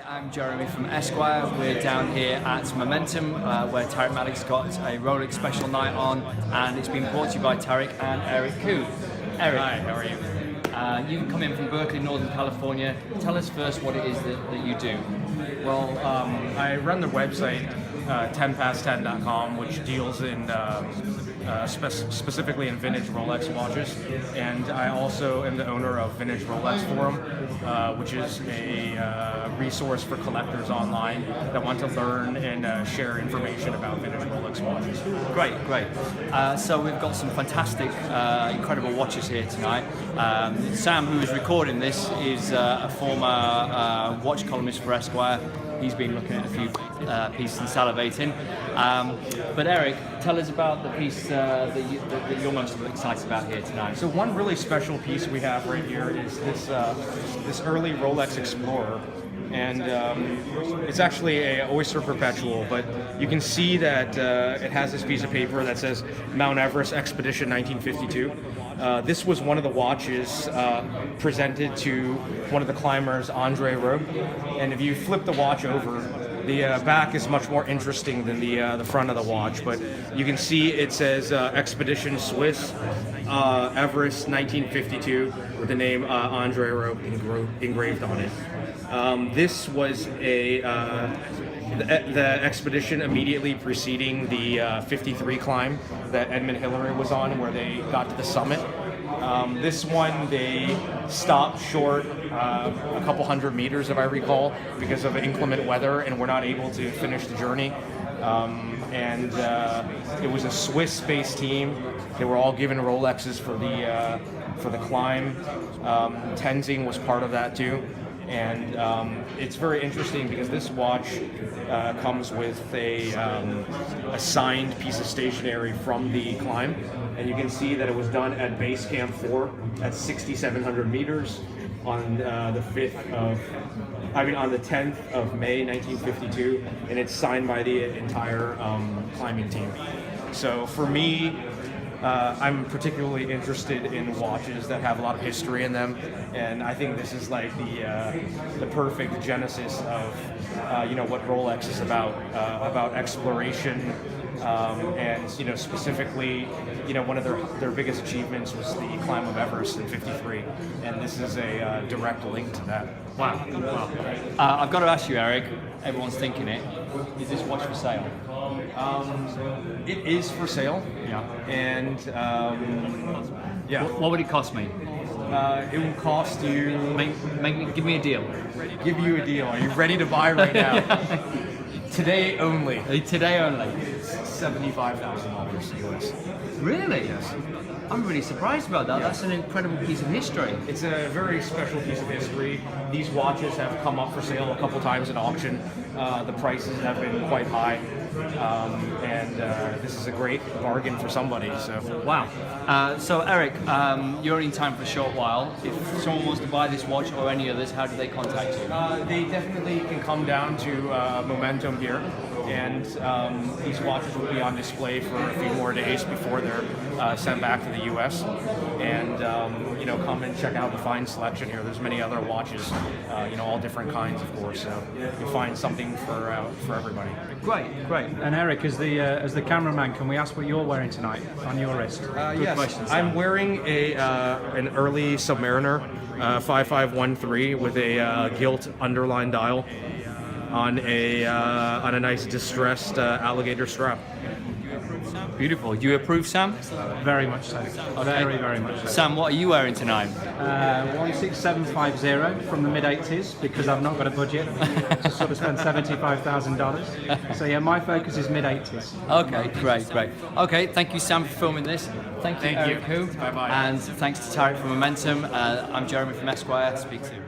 I'm Jeremy from Esquire. We're down here at Momentum where Tarek Malik's got a Rolex special night on, and it's been brought to you by Tarek and Eric Koo. Eric, hi, how are you? You've come in from Berkeley, Northern California. Tell us first what it is that you do. Well, I run the website 10past10.com, which deals in specifically in vintage Rolex watches, and I also am the owner of Vintage Rolex Forum, which is a resource for collectors online that want to learn and share information about vintage Rolex watches. Great. So we've got some fantastic, incredible watches here tonight. Sam, who is recording this, is a former watch columnist for Esquire. He's been looking at a few pieces and salivating. But Eric, tell us about the piece that you're most excited about here tonight. So one really special piece we have right here is this early Rolex Explorer. And it's actually a Oyster Perpetual, but you can see that it has this piece of paper that says Mount Everest Expedition 1952. This was one of the watches presented to one of the climbers, Andre Robe. And if you flip the watch over, the back is much more interesting than the front of the watch. But you can see it says Expedition Swiss Everest 1952 with the name Andre Robe engraved on it. This was the expedition immediately preceding the 53 climb that Edmund Hillary was on, where they got to the summit. This one, they stopped short a couple hundred meters, if I recall, because of inclement weather, and were not able to finish the journey. It was a Swiss-based team. They were all given Rolexes for the climb. Tenzing was part of that too. And it's very interesting because this watch comes with a signed piece of stationery from the climb, and you can see that it was done at Base Camp 4 at 6,700 meters on the 10th of May 1952, and it's signed by the entire climbing team. So for me, I'm particularly interested in watches that have a lot of history in them, and I think this is like the perfect genesis of what Rolex is about exploration, and specifically one of their biggest achievements was the climb of Everest in '53, and this is a direct link to that. Wow. I've got to ask you, Eric. Everyone's thinking it. Is this watch for sale? It is for sale. Yeah. And yeah. What would it cost me? It will cost you. Give me a deal. Give you a deal. Are you ready to buy right now? Today only. Today only. $75,000 US. Really? Yes. I'm really surprised about that. Yeah. That's an incredible piece of history. It's a very special piece of history. These watches have come up for sale a couple times at auction. The prices have been quite high, and this is a great bargain for somebody. So wow. So Eric, you're only in time for a short while. If someone wants to buy this watch or any others, how do they contact you? They definitely can come down to Momentum here, and these watches will be on display for a few more days before they're sent back to the U.S. And come and check out the fine selection here. There's many other watches, all different kinds, of course. So you'll find something for everybody. Great. And Eric, as the cameraman, can we ask what you're wearing tonight on your wrist? Yes, question, I'm wearing an early Submariner 5513 with a gilt underline dial on a nice distressed alligator strap. Beautiful. You approve, Sam? Very much so. Okay. Very much so. Sam, what are you wearing tonight? 16750 from the mid-80s, because I've not got a budget to sort of spend $75,000. So yeah, my focus is mid-80s. Okay, great. Okay, thank you, Sam, for filming this. Thank you, Eric Koo. Bye-bye. And thanks to Tarek from Momentum. I'm Jeremy from Esquire. Speak soon.